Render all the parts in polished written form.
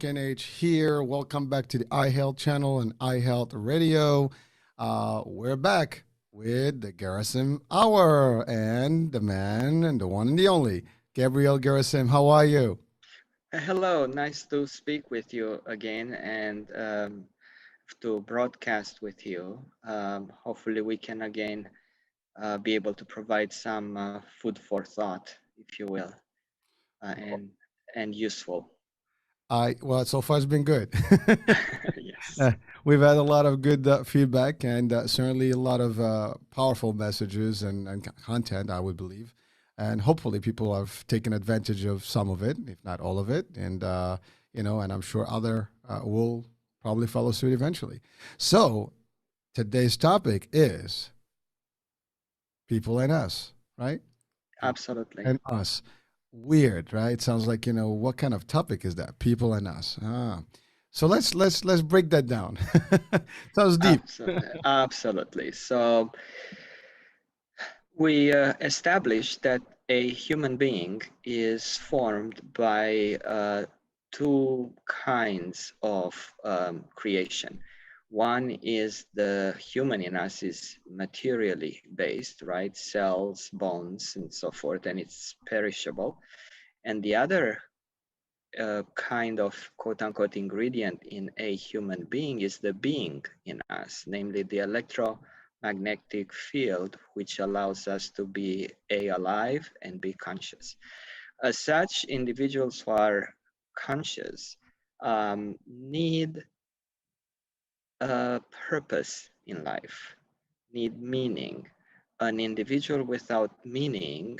NH here. Welcome back to the iHealth channel and iHealth Radio. We're back with the Gherasim Hour and the man and the one and the only, Gabriel Gherasim. How are you? Hello, nice to speak with you again and to broadcast with you. Hopefully, we can again be able to provide some food for thought, if you will, uh, and and useful. Well, so far it's been good. Yes, Uh, we've had a lot of good feedback and certainly a lot of powerful messages and content, I would believe. And hopefully people have taken advantage of some of it, if not all of it. And I'm sure other will probably follow suit eventually. So today's topic is people and us, right? People absolutely, and us. Weird, right? Sounds like, what kind of topic is that? People and us. So let's break that down. Sounds deep. absolutely. So we established that a human being is formed by two kinds of creation. One is the human in us is materially based, right? Cells, bones, and so forth, and it's perishable. And the other kind of quote unquote ingredient in a human being is the being in us, namely the electromagnetic field, which allows us to be a alive and be conscious. As such, individuals who are conscious need a purpose in life, need meaning. An individual without meaning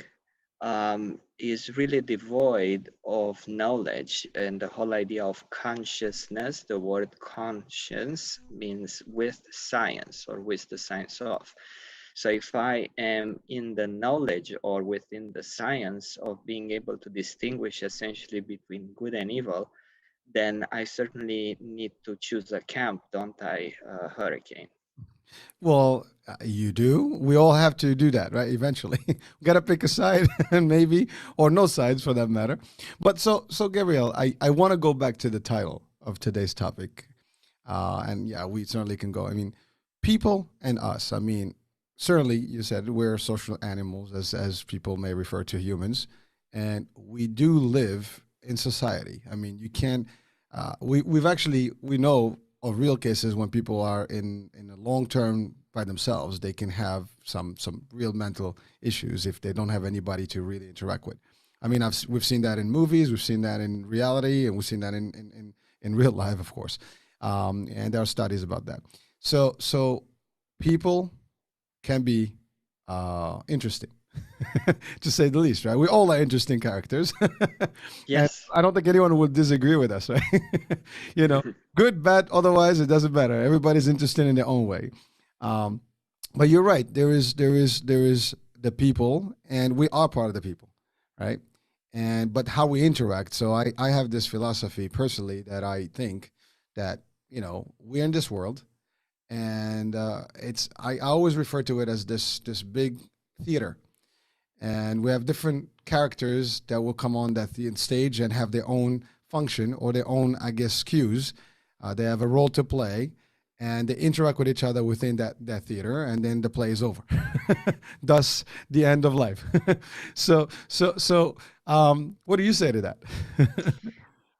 is really devoid of knowledge. And the whole idea of consciousness, the word conscience means with science or with the science of. So if I am in the knowledge or within the science of being able to distinguish essentially between good and evil, then I certainly need to choose a camp, don't I, Hurricane? Well, you do. We all have to do that, right? Eventually, we got to pick a side, and maybe or no sides for that matter. But so Gabriel, I want to go back to the title of today's topic, and yeah, we certainly can go. I mean, people and us. I mean, certainly you said we're social animals, as people may refer to humans, and we do live in society. I mean, you can't. We know of real cases when people are in a long term by themselves. They can have some real mental issues if they don't have anybody to really interact with. I mean, we've seen that in movies, we've seen that in reality, and we've seen that in real life, of course. And there are studies about that. So people can be interesting, to say the least, right? We all are interesting characters, and Yes. I don't think anyone would disagree with us, right? you know, good, bad. Otherwise, it doesn't matter. Everybody's interested in their own way. Um, but you're right. There is the people, and we are part of the people, right? And but how we interact. So I have this philosophy personally that I think that we're in this world, and I always refer to it as this big theater, and we have different characters that will come on that stage and have their own function or their own, I guess, cues. They have a role to play, and they interact with each other within that theater, and then the play is over. Thus, the end of life. So, what do you say to that?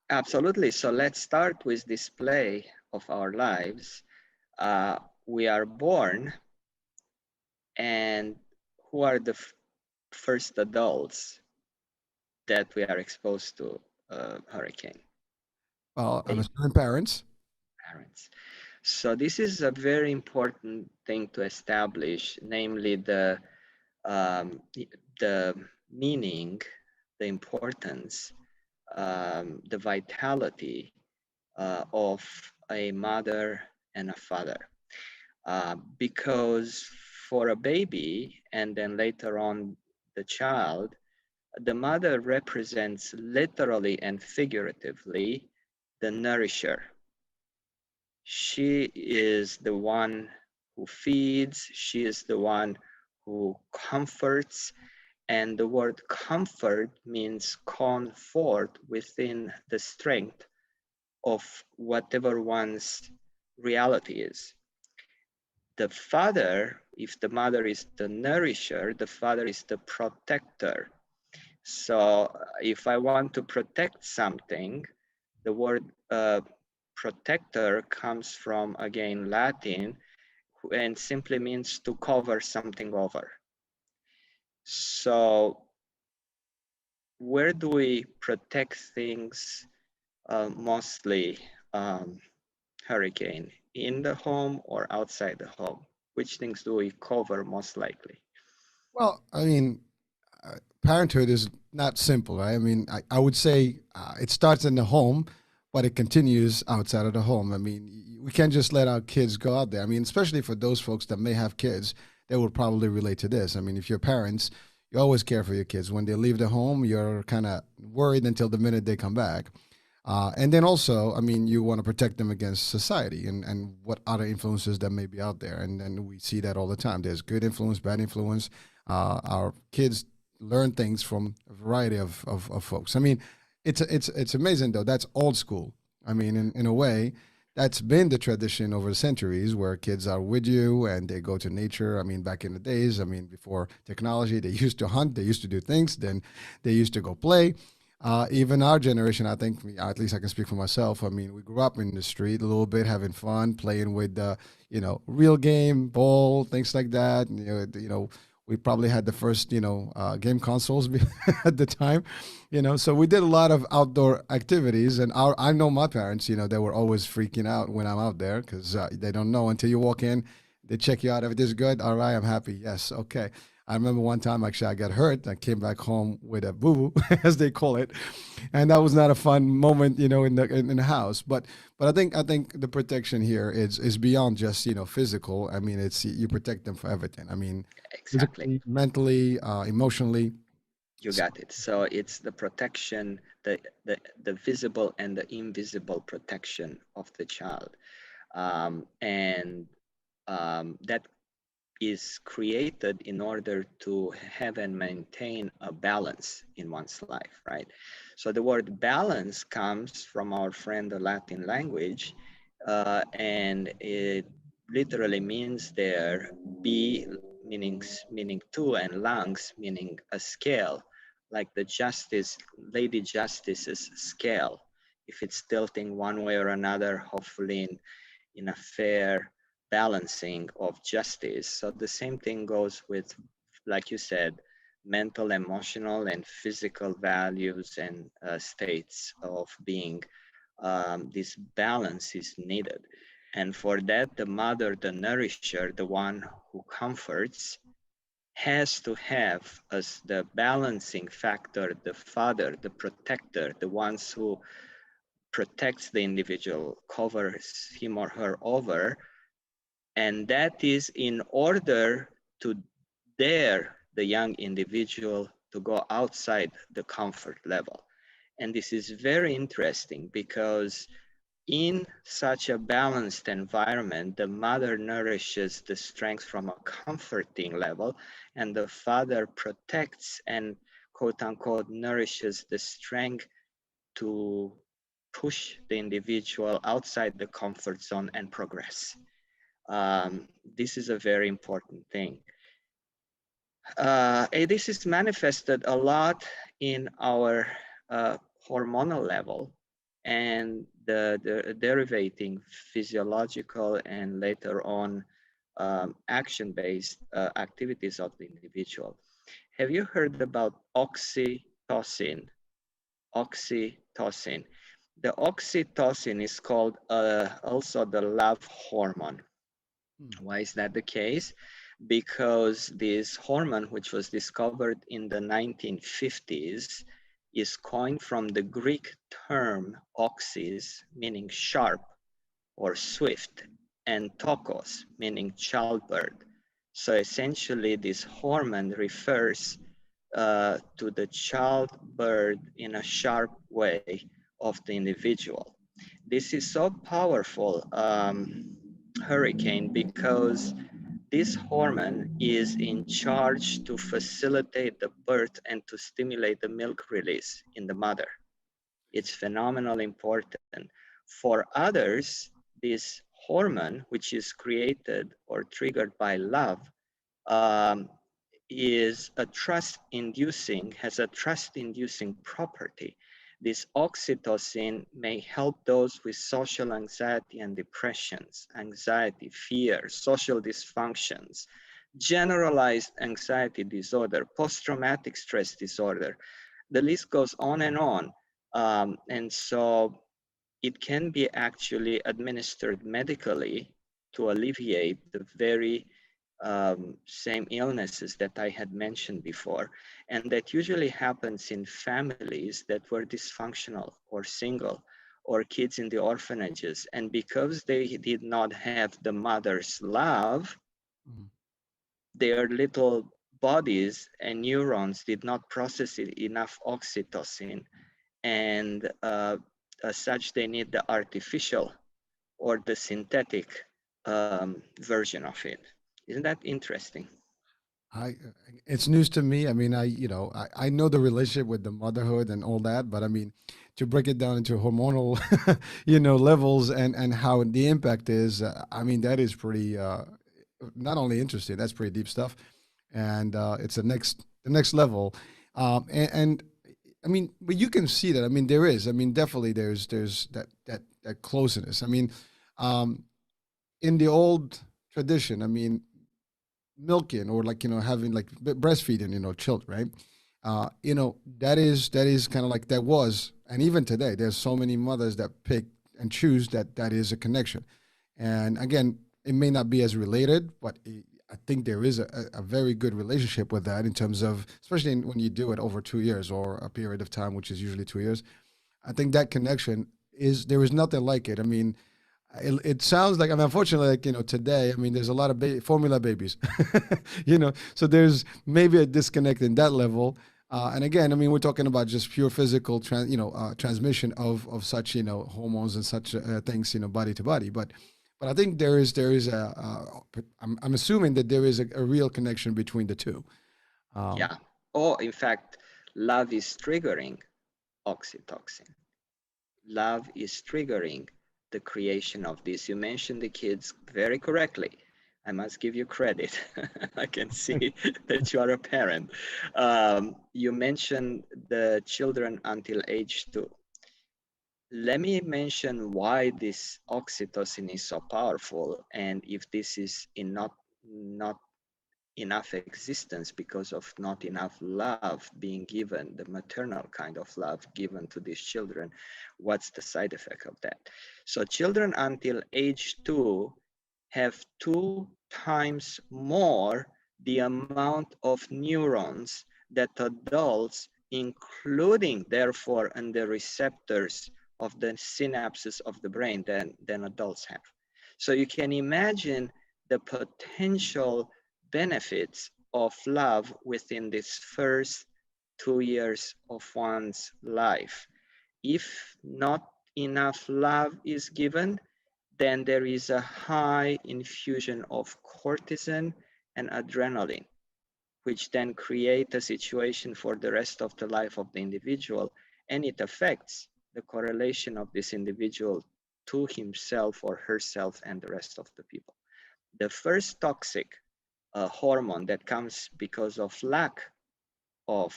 Absolutely. So let's start with display of our lives. Uh, we are born, and who are the first adults that we are exposed to hurricane? Well, I'm A assuming parents. parents. So this is a very important thing to establish, namely the meaning, the importance, the vitality of a mother and a father. Because for a baby and then later on the child, the mother represents literally and figuratively the nourisher. She is the one who feeds, she is the one who comforts, and the word comfort means comfort within the strength of whatever one's reality is. The father, if the mother is the nourisher, the father is the protector. So if I want to protect something, the word protector comes from, again, Latin, and simply means to cover something over. So where do we protect things mostly, um, Hurricane? In the home or outside the home? Which things do we cover most likely? Well, I mean, parenthood is not simple, right? I mean, I would say it starts in the home, but it continues outside of the home. I mean, we can't just let our kids go out there. I mean, especially for those folks that may have kids, they will probably relate to this. I mean, if you're parents, you always care for your kids. When they leave the home, you're kind of worried until the minute they come back. And then also, I mean, you want to protect them against society and what other influences that may be out there. And we see that all the time. There's good influence, bad influence. Our kids learn things from a variety of folks. I mean, it's amazing though. That's old school. I mean, in a way, that's been the tradition over the centuries where kids are with you and they go to nature. I mean, back in the days, I mean, before technology, they used to hunt, they used to do things, then they used to go play. Even our generation, I think, at least I can speak for myself. I mean, we grew up in the street a little bit, having fun, playing with, real game, ball, things like that. We probably had the first, game consoles at the time, So we did a lot of outdoor activities, and I know my parents, they were always freaking out when I'm out there because they don't know until you walk in. They check you out. Everything's good. All right, I'm happy. Yes, okay. I remember one time actually I got hurt. I came back home with a boo boo, as they call it, and that was not a fun moment, in the house. But I think the protection here is beyond just physical. I mean, it's you protect them for everything. I mean, Exactly. physically, mentally, emotionally. You got it. So it's the protection, the visible and the invisible protection of the child. And that is created in order to have and maintain a balance in one's life, right? So the word balance comes from our friend, the Latin language, and it literally means there be meaning two, and lungs meaning a scale, like the justice, Lady Justice's scale. If it's tilting one way or another, hopefully in a fair balancing of justice. So the same thing goes with, like you said, mental, emotional, and physical values and states of being. This balance is needed. And for that, the mother, the nourisher, the one who comforts, has to have as the balancing factor the father, the protector, the ones who protects the individual, covers him or her over, and that is in order to dare the young individual to go outside the comfort level. And this is very interesting because in such a balanced environment, the mother nourishes the strength from a comforting level, and the father protects and quote unquote nourishes the strength to push the individual outside the comfort zone and progress. This is a very important thing. This is manifested a lot in our hormonal level and the derivating physiological and later on action-based activities of the individual. Have you heard about oxytocin? Oxytocin. The oxytocin is called also the love hormone. Hmm. Why is that the case? Because this hormone, which was discovered in the 1950s, is coined from the Greek term oxys, meaning sharp or swift, and tokos, meaning childbirth. So essentially, this hormone refers to the childbirth in a sharp way of the individual. This is so powerful, Hurricane, because this hormone is in charge to facilitate the birth and to stimulate the milk release in the mother. It's phenomenally important. For others, this hormone, which is created or triggered by love, um, is a trust inducing, has a trust inducing property. This oxytocin may help those with social anxiety and depressions, anxiety, fear, social dysfunctions, generalized anxiety disorder, post traumatic stress disorder. The list goes on and on. And so it can be actually administered medically to alleviate the very same illnesses that I had mentioned before. And that usually happens in families that were dysfunctional or single or kids in the orphanages. And because they did not have the mother's love, Mhm. their little bodies and neurons did not process enough oxytocin. And as such, they need the artificial or the synthetic version of it. Isn't that interesting? I it's news to me. I mean, I know the relationship with the motherhood and all that, but I mean, to break it down into hormonal, levels and how the impact is, I mean, that is pretty not only interesting, that's pretty deep stuff, and it's the next level, and I mean, but you can see that. I mean, there is. I mean, definitely there's that closeness. I mean, um, in the old tradition, I mean, milking or like having like breastfeeding children, right? That is kind of like that was, and even today there's so many mothers that pick and choose that is a connection. And again, it may not be as related, but I think there is a very good relationship with that in terms of, especially when you do it over 2 years or a period of time, which is usually 2 years. I think that connection is, there is nothing like it. I mean, it sounds like, I mean, unfortunately, like, today, I mean, there's a lot of formula babies, so there's maybe a disconnect in that level. And again, I mean, we're talking about just pure physical, transmission of such, hormones and such things, body to body. But I think there is I'm assuming that there is a real connection between the two. Um, Yeah. Or in fact, love is triggering oxytocin. Love is triggering the creation of this. You mentioned the kids very correctly. I must give you credit. I can see that you are a parent. You mentioned the children until age 2. Let me mention why this oxytocin is so powerful, and if this is in not enough existence because of not enough love being given, the maternal kind of love given to these children, what's the side effect of that? So children until age 2 have 2 times more the amount of neurons that adults, including therefore and the receptors of the synapses of the brain, than adults have. So you can imagine the potential benefits of love within this first 2 years of one's life. If not enough love is given, then there is a high infusion of cortisol and adrenaline, which then create a situation for the rest of the life of the individual, and it affects the correlation of this individual to himself or herself and the rest of the people. The first toxic hormone that comes because of lack of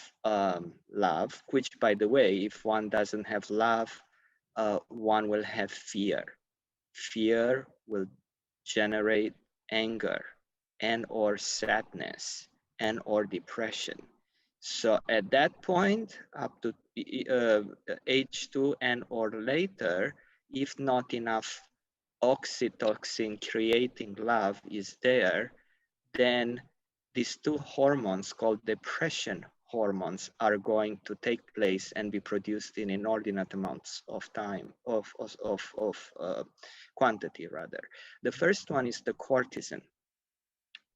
love, which, by the way, if one doesn't have love, one will have fear. Fear will generate anger and or sadness and or depression. So at that point, up to age 2 and or later, if not enough oxytocin creating love is there, then these two hormones called depression hormones are going to take place and be produced in inordinate amounts of time, of quantity rather. The first one is the cortisol.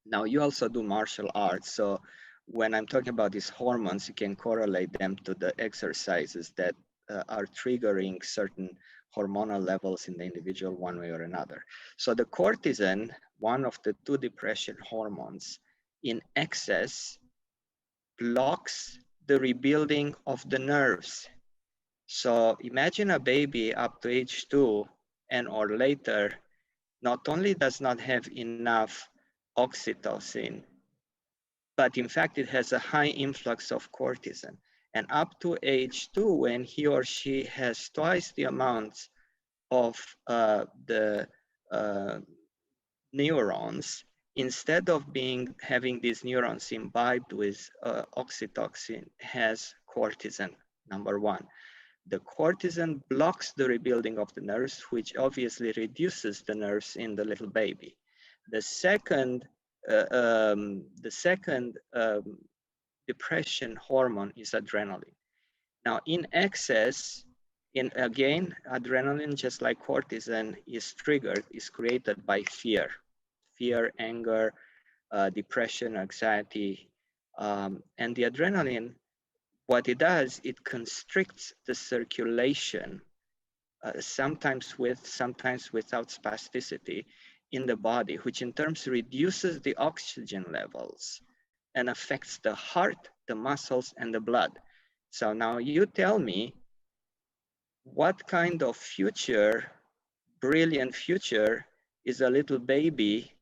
Now you also do martial arts, so when I'm talking about these hormones, you can correlate them to the exercises that are triggering certain hormonal levels in the individual one way or another. So the cortisol, one of the two depression hormones, in excess blocks the rebuilding of the nerves. So imagine a baby up to age 2 and or later not only does not have enough oxytocin, but in fact it has a high influx of cortisol. And up to age 2, when he or she has twice the amount of the uh, neurons, instead of being having these neurons imbibed with oxytocin, has cortisol, number one. The cortisol blocks the rebuilding of the nerves, which obviously reduces the nerves in the little baby. The second, the second depression hormone is adrenaline. Now, in excess, in again, adrenaline, just like cortisol, is triggered, is created by fear, anger, depression, anxiety, and the adrenaline. What it does, it constricts the circulation, sometimes without spasticity in the body, which in terms reduces the oxygen levels and affects the heart, the muscles, and the blood. So now you tell me what kind of future, brilliant future, is a little baby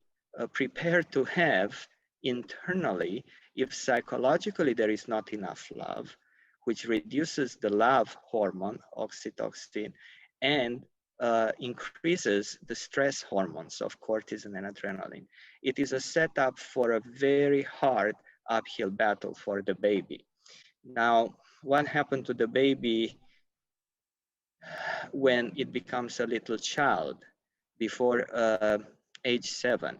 prepared to have internally if psychologically there is not enough love, which reduces the love hormone, oxytocin, and increases the stress hormones of cortisol and adrenaline. It is a setup for a very hard uphill battle for the baby. Now, what happened to the baby when it becomes a little child before age 7?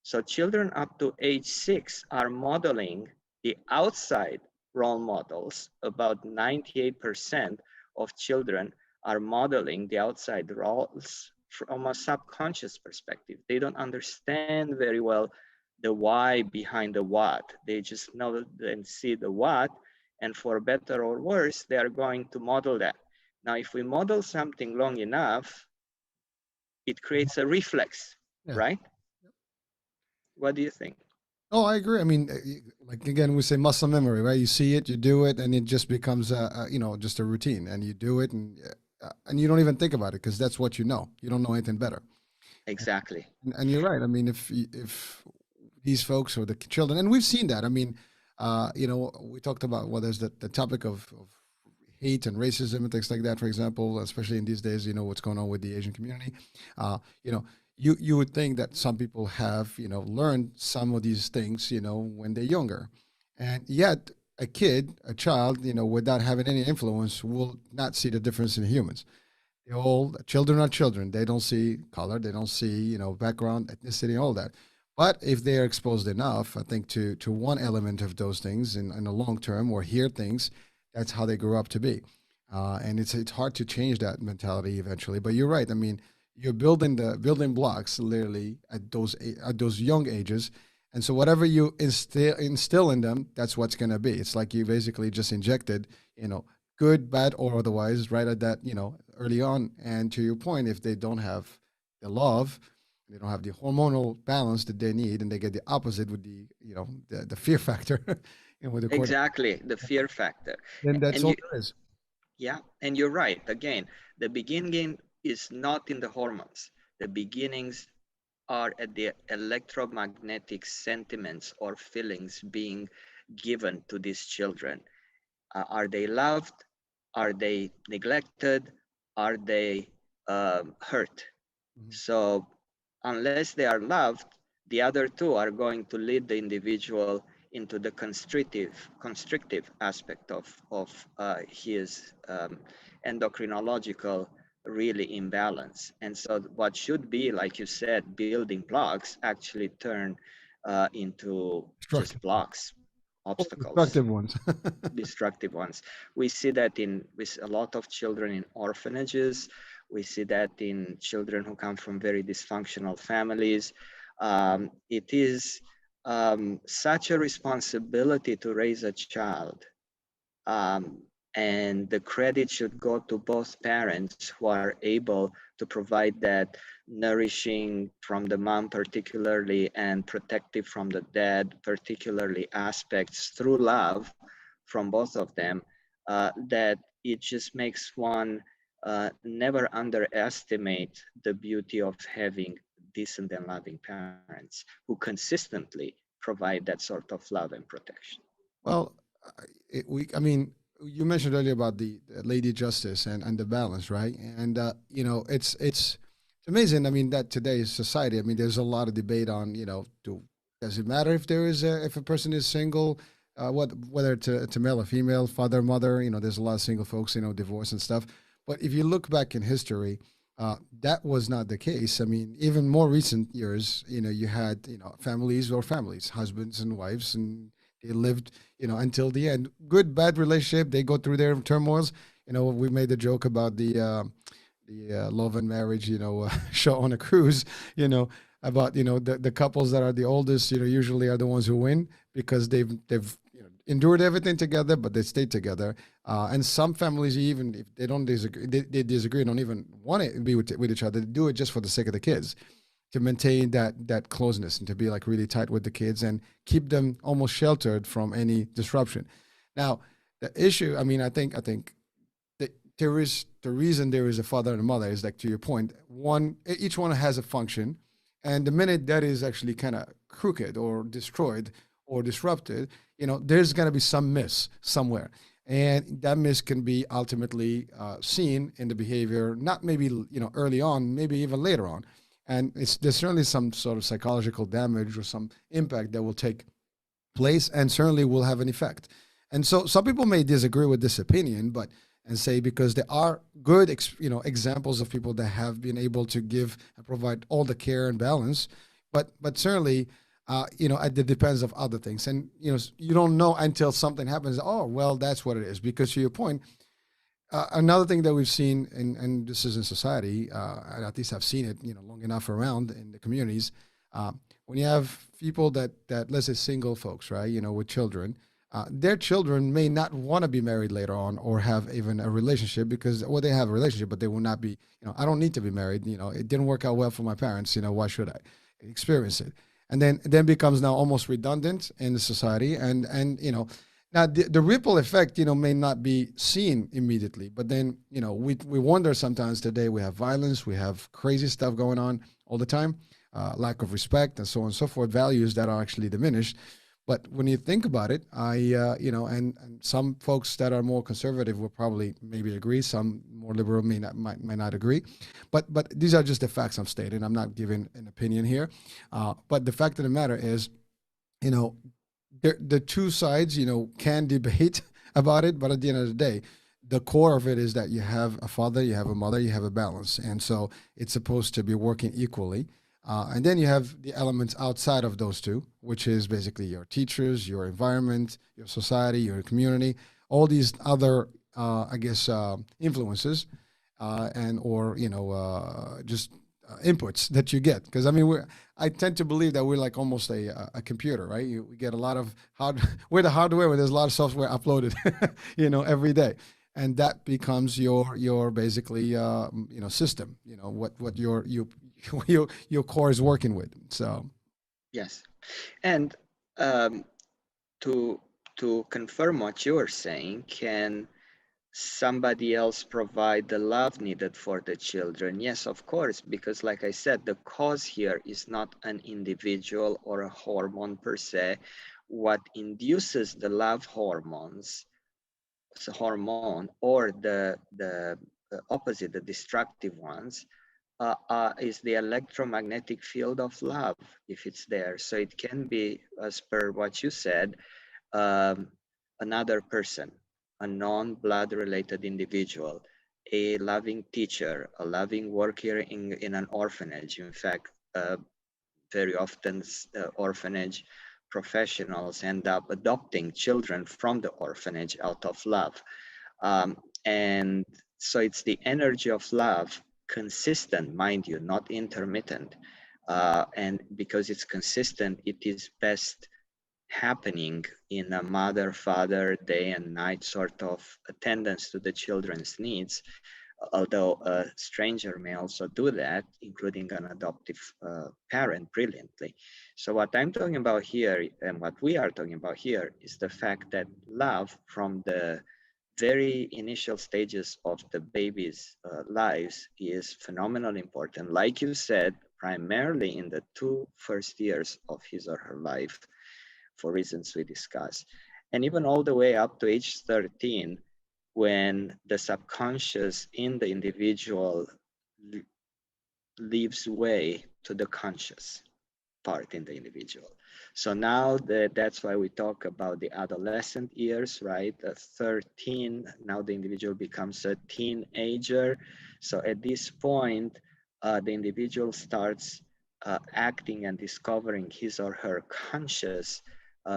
So children up to age 6 are modeling the outside role models. About 98% of children are modeling the outside roles from a subconscious perspective. They don't understand very well the why behind the what. They just know and see the what, and for better or worse, they are going to model that. Now, if we model something long enough, it creates a reflex, Yeah. right? What do you think? Oh, I agree. I mean, like again, we say muscle memory, right? You see it, you do it, and it just becomes just a routine, and you do it, and you don't even think about it because that's what you know. You don't know anything better. Exactly. And you're right. I mean, if these folks or the children, and we've seen that. I mean, we talked about there's the topic of hate and racism and things like that. For example, especially in these days, what's going on with the Asian community. Uh, you know, you would think that some people have learned some of these things when they're younger, and yet a child, without having any influence, will not see the difference in humans. The all children are children. They don't see color. They don't see background, ethnicity, all that. But if they are exposed enough, I think to one element of those things in the long term, or hear things, that's how they grow up to be. And it's hard to change that mentality eventually. But you're right. I mean, you're building the building blocks literally at those young ages, and so whatever you instill in them, that's what's going to be. It's like you basically just injected, good, bad, or otherwise, right at that, early on. And to your point, if they don't have the love, they don't have the hormonal balance that they need, and they get the opposite with the fear factor, and with the cortisol, Exactly, the fear factor. then that's And all you, there is. yeah, and you're right. Again, the beginning is not in the hormones. The beginnings are at the electromagnetic sentiments or feelings being given to these children. Are they loved? Are they neglected? Are they hurt? Mhm. So, unless they are loved, the other two are going to lead the individual into the constrictive aspect of his endocrinological really imbalance. And so, what should be, like you said, building blocks actually turn into just Destructive, blocks, or obstacles, destructive ones. destructive ones. We see that in with a lot of children in orphanages. We see that in children who come from very dysfunctional families. It is such a responsibility to raise a child, um, and the credit should go to both parents who are able to provide that nourishing from the mom particularly and protective from the dad particularly aspects through love from both of them, that it just makes one never underestimate the beauty of having decent and loving parents who consistently provide that sort of love and protection. Well, I mean, you mentioned earlier about the Lady Justice and the balance, right? And it's amazing. I mean, that today's society. I mean, there's a lot of debate on, does it matter if if a person is single, whether it's a male or female, father, mother. There's a lot of single folks, divorce and stuff. But if you look back in history, that was not the case. I mean, even more recent years, you had families or families, husbands and wives, and they lived, until the end. Good, bad relationship. They go through their turmoils. We made the joke about the Love and Marriage, show on a cruise. You know, about the couples that are the oldest. Usually are the ones who win because they've endured everything together, but they stayed together. And some families, even if they don't disagree, they disagree, don't even want to be with each other. They do it just for the sake of the kids, to maintain that closeness and to be like really tight with the kids and keep them almost sheltered from any disruption. Now, the issue, I mean, I think there is the reason there is a father and a mother is like, to your point, each one has a function, and the minute that is actually kind of crooked or destroyed or disrupted, there's going to be some miss somewhere, and that miss can be ultimately seen in the behavior, not maybe early on, maybe even later on, and there's certainly some sort of psychological damage or some impact that will take place and certainly will have an effect. And so some people may disagree with this opinion, but and say because there are good examples of people that have been able to give and provide all the care and balance, but certainly it depends of other things, and you don't know until something happens. Oh well, that's what it is. Because to your point, another thing that we've seen, and this is in society, and at least I've seen it, long enough around in the communities, uh, when you have people that let's say single folks, right, with children, their children may not want to be married later on or have even a relationship because, well, they have a relationship, but they will not be, I don't need to be married. It didn't work out well for my parents. Why should I experience it? And then becomes now almost redundant in the society, and now the ripple effect, may not be seen immediately, but then we wonder sometimes. Today we have violence, we have crazy stuff going on all the time, lack of respect, and so on and so forth. Values that are actually diminished. But when you think about it, and some folks that are more conservative will probably maybe agree. Some more liberal might not agree. But these are just the facts I'm stating. I'm not giving an opinion here. But the fact of the matter is, you know, the two sides, can debate about it, but at the end of the day, the core of it is that you have a father, you have a mother, you have a balance, and so it's supposed to be working equally. And then you have the elements outside of those two, which is basically your teachers, your environment, your society, your community, all these other, I guess, influences, and or just inputs that you get. Because I mean, I tend to believe that we're like almost a computer, right? We get a lot of we're the hardware where there's a lot of software uploaded, every day, and that becomes your basically system. What your core is working with. So Yes, and um, to confirm what you are saying, can somebody else provide the love needed for the children? Yes, of course, because like I said, the cause here is not an individual or a hormone per se. What induces the love hormones, the hormone, or the opposite, the destructive ones, is the electromagnetic field of love, if it's there. So it can be, as per what you said, um, another person, a non-blood related individual, a loving teacher, a loving worker in an orphanage. In fact, very often orphanage professionals end up adopting children from the orphanage out of love. And so it's the energy of love, consistent, mind you, not intermittent. And because it's consistent, it is best happening in a mother father day and night sort of attendance to the children's needs, although a stranger may also do that, including an adoptive parent brilliantly. So what I'm talking about here, and what we are talking about here, is the fact that love from the very initial stages of the baby's lives is phenomenally important. Like you said, primarily in the two first years of his or her life, for reasons we discussed, and even all the way up to age 13, when the subconscious in the individual leaves way to the conscious part in the individual. So now that's why we talk about the adolescent years, right? 13, now the individual becomes a teenager. So at this point, the individual starts acting and discovering his or her conscious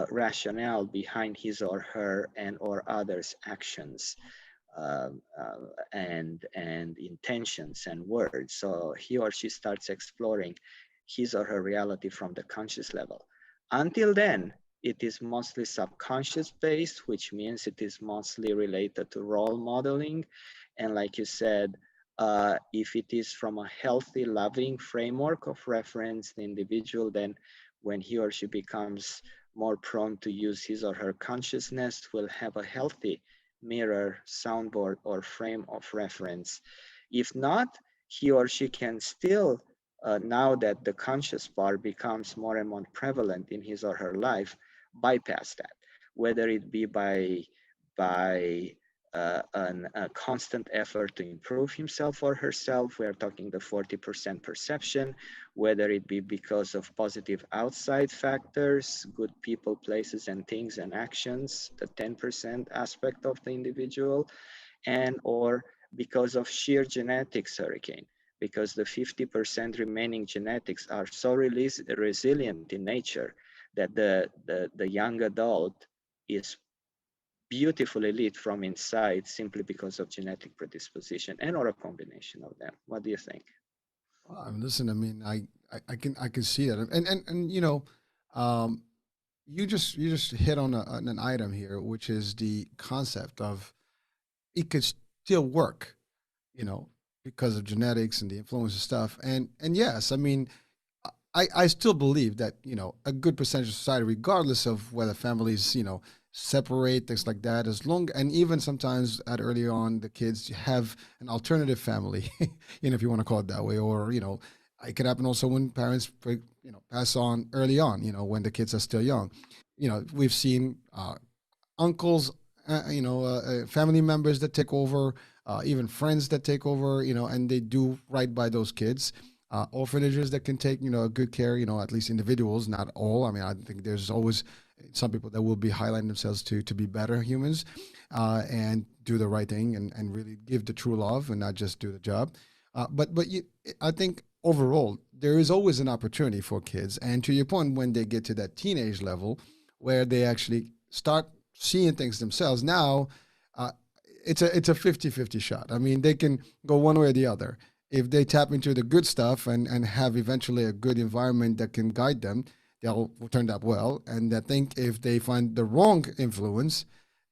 rationale behind his or her and or others' actions, and intentions and words. So he or she starts exploring his or her reality from the conscious level. Until then, it is mostly subconscious based, which means it is mostly related to role modeling. And like you said, if it is from a healthy, loving framework of reference, the individual then, when he or she becomes more prone to use his or her consciousness, will have a healthy mirror, soundboard, or frame of reference. If not, he or she can still, now that the conscious part becomes more and more prevalent in his or her life, bypass that, whether it be by a constant effort to improve himself or herself. We are talking the 40% perception, whether it be because of positive outside factors, good people, places, and things and actions, the 10% aspect of the individual, and or because of sheer genetics hurricane, because the 50% remaining genetics are so resilient in nature that the young adult is beautifully lit from inside simply because of genetic predisposition and or a combination of them. What do you think? Listen, I mean, I can see that, and um, you just hit on an item here, which is the concept of it could still work, you know, because of genetics and the influence of stuff. And yes, I mean, I still believe that, you know, a good percentage of society, regardless of whether families, you know, separate, things like that, as long, and even sometimes at early on, the kids have an alternative family, you know, if you want to call it that way, or, you know, it could happen also when parents, you know, pass on early on, you know, when the kids are still young. You know, we've seen uncles, family members that take over, even friends that take over, you know, and they do right by those kids. Orphanages that can take, you know, good care, you know, at least individuals, not all. I mean, I think there's always some people that will be highlighting themselves to be better humans, and do the right thing and really give the true love and not just do the job. I think overall there is always an opportunity for kids, and to your point, when they get to that teenage level, where they actually start seeing things themselves now, uh, it's a 50-50 shot. I mean, they can go one way or the other. If they tap into the good stuff and have eventually a good environment that can guide them, they'll turn out well. And I think if they find the wrong influence,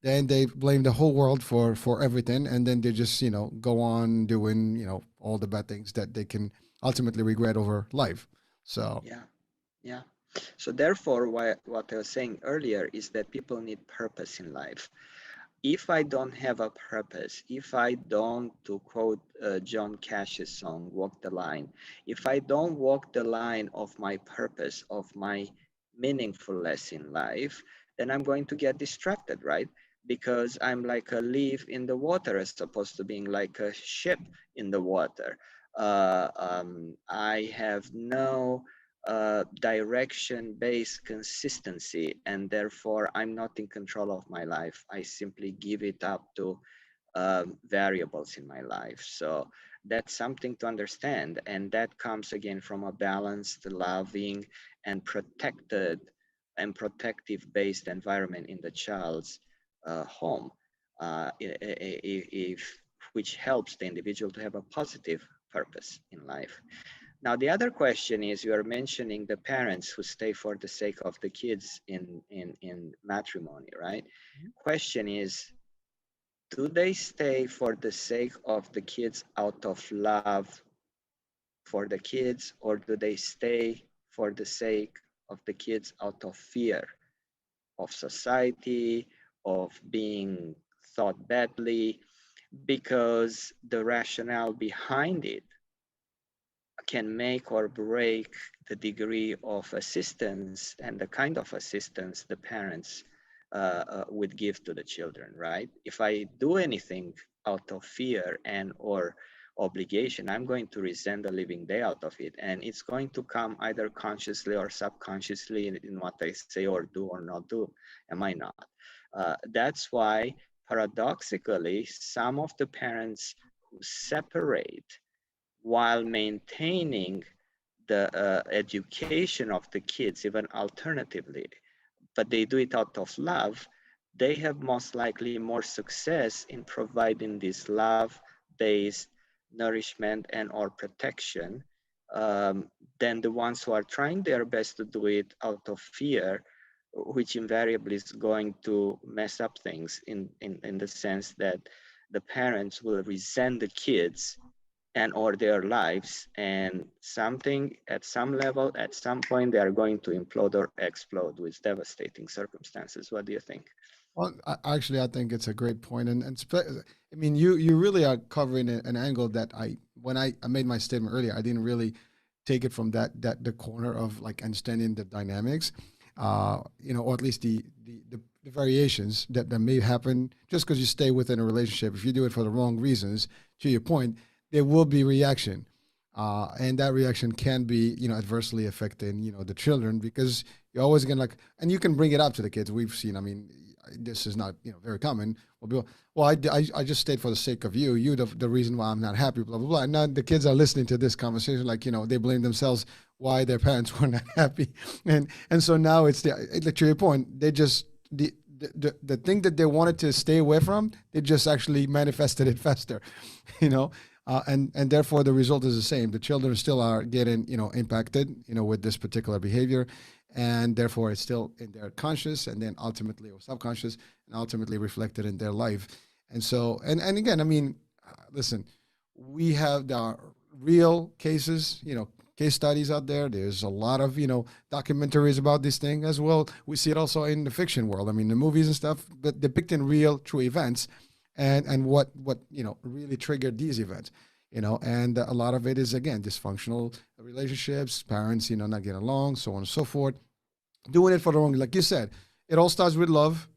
then they blame the whole world for everything, and then they just, you know, go on doing, you know, all the bad things that they can ultimately regret over life. So Yeah, yeah. So therefore, what I was saying earlier is that people need purpose in life. If I don't have a purpose, if I don't, to quote John Cash's song, walk the line, if I don't walk the line of my purpose, of my meaningfulness in life, then I'm going to get distracted, right? Because I'm like a leaf in the water as opposed to being like a ship in the water. I have no direction based consistency, and therefore I'm not in control of my life. I simply give it up to variables in my life. So that's something to understand, and that comes again from a balanced, loving, and protective based environment in the child's home, if which helps the individual to have a positive purpose in life. Now, the other question is, you are mentioning the parents who stay for the sake of the kids in matrimony, right? Question is, do they stay for the sake of the kids out of love for the kids, or do they stay for the sake of the kids out of fear of society, of being thought badly, because the rationale behind it can make or break the degree of assistance and the kind of assistance the parents would give to the children, right? If I do anything out of fear and or obligation, I'm going to resent the living day out of it, and it's going to come either consciously or subconsciously in what I say or do or not do. Am I not? That's why paradoxically some of the parents who separate while maintaining the education of the kids, even alternatively, but they do it out of love, they have most likely more success in providing this love-based nourishment and or protection than the ones who are trying their best to do it out of fear, which invariably is going to mess up things in the sense that the parents will resent the kids and or their lives, and something at some level at some point they are going to implode or explode with devastating circumstances. What do you think? Well, actually, I think it's a great point, I mean, you really are covering an angle that when I made my statement earlier, I didn't really take it from that the corner of like understanding the dynamics, or at least the variations that may happen just because you stay within a relationship. If you do it for the wrong reasons, to your point, there will be reaction, and that reaction can be adversely affecting the children because you're always gonna like, and you can bring it up to the kids. We've seen, I mean, this is not very common. Well, people, well, I just stayed for the sake of you. You the reason why I'm not happy. Blah blah blah. And now the kids are listening to this conversation, like they blame themselves why their parents were not happy, and so now it's like to your point, they just the thing that they wanted to stay away from, they just actually manifested it faster, you know. And therefore the result is the same. The children still are getting impacted with this particular behavior, and therefore it's still in their conscious and then ultimately or subconscious and ultimately reflected in their life. And so and again, I mean, listen, we have the real cases, case studies out there. There's a lot of documentaries about this thing as well. We see it also in the fiction world. I mean, the movies and stuff, but depicting real true events and what really triggered these events. And a lot of it is again dysfunctional relationships, parents not getting along, so on and so forth, doing it for the wrong, like you said. It all starts with love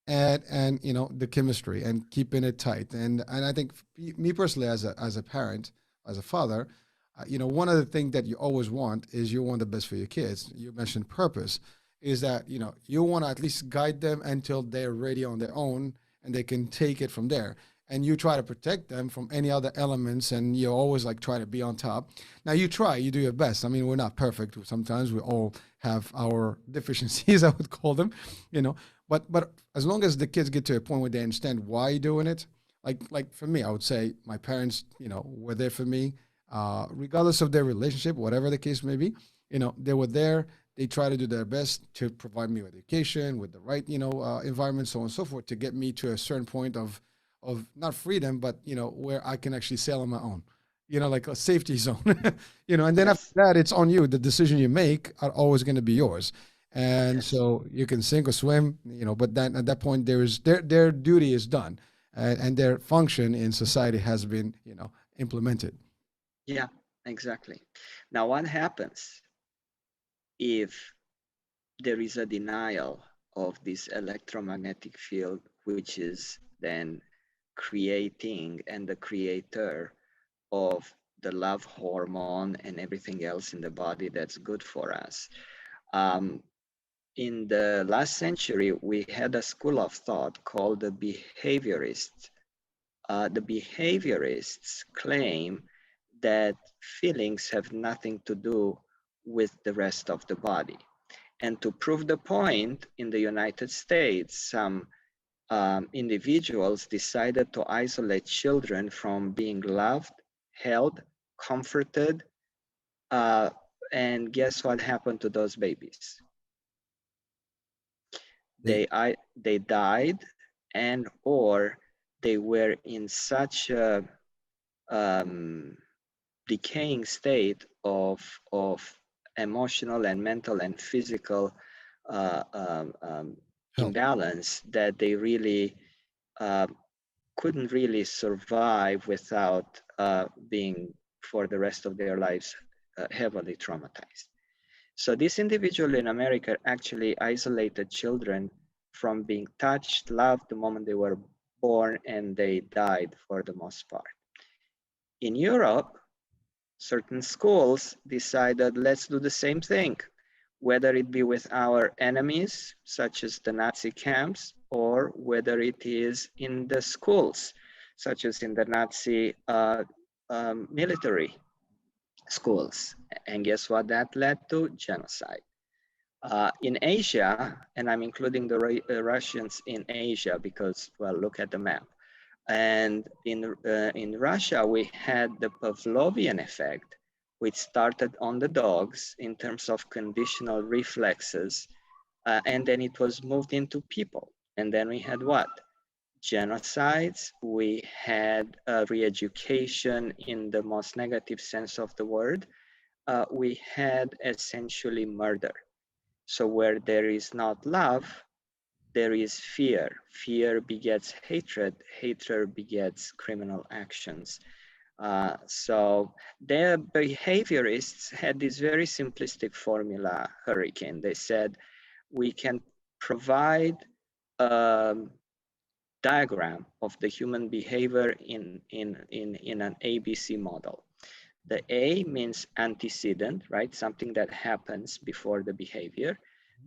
and the chemistry and keeping it tight. And I think me personally, as a parent, as a father, one of the things that you always want is you want the best for your kids. You mentioned purpose, is that you want to at least guide them until they're ready on their own and they can take it from there. And you try to protect them from any other elements, and you always like try to be on top. Now you try, you do your best. I mean, we're not perfect. Sometimes we all have our deficiencies, I would call them, you know. But as long as the kids get to a point where they understand why you're doing it, like for me, I would say my parents, were there for me, regardless of their relationship, whatever the case may be. They were there. They try to do their best to provide me with education, with the right, environment, so on and so forth, to get me to a certain point of not freedom, but where I can actually sail on my own, like a safety zone, and then after Yes. that, it's on you. The decision you make are always going to be yours. And Yes. so you can sink or swim, but then at that point, their duty is done, and their function in society has been, implemented. Yeah, exactly. Now, what happens if there is a denial of this electromagnetic field, which is then creating and the creator of the love hormone and everything else in the body that's good for us? Um, in the last century, we had a school of thought called the behaviorists. The behaviorists claim that feelings have nothing to do with the rest of the body. And to prove the point, in the United States, some individuals decided to isolate children from being loved, held, comforted, uh, and guess what happened to those babies? They, They died, and or they were in such a um, decaying state of emotional and mental and physical uh, um, um, Health. imbalance that they really uh, couldn't really survive without being, for the rest of their lives, heavily traumatized. So this individual in America actually isolated children from being touched, loved the moment they were born, and they died for the most part. In Europe, certain schools decided, let's do the same thing, whether it be with our enemies, such as the Nazi camps, or whether it is in the schools, such as in the Nazi military schools. And guess what that led to? Genocide. In Asia, and I'm including the Russians in Asia because, well, look at the map. And in Russia, we had the Pavlovian effect, which started on the dogs in terms of conditional reflexes, and then it was moved into people. And then we had what? Genocides. We had re-education in the most negative sense of the word. We had essentially murder. So where there is not love, there is fear. Fear begets hatred. Hatred begets criminal actions. So the behaviorists had this very simplistic formula, Hurricane. They said we can provide a diagram of the human behavior in an ABC model. The A means antecedent, right? Something that happens before the behavior.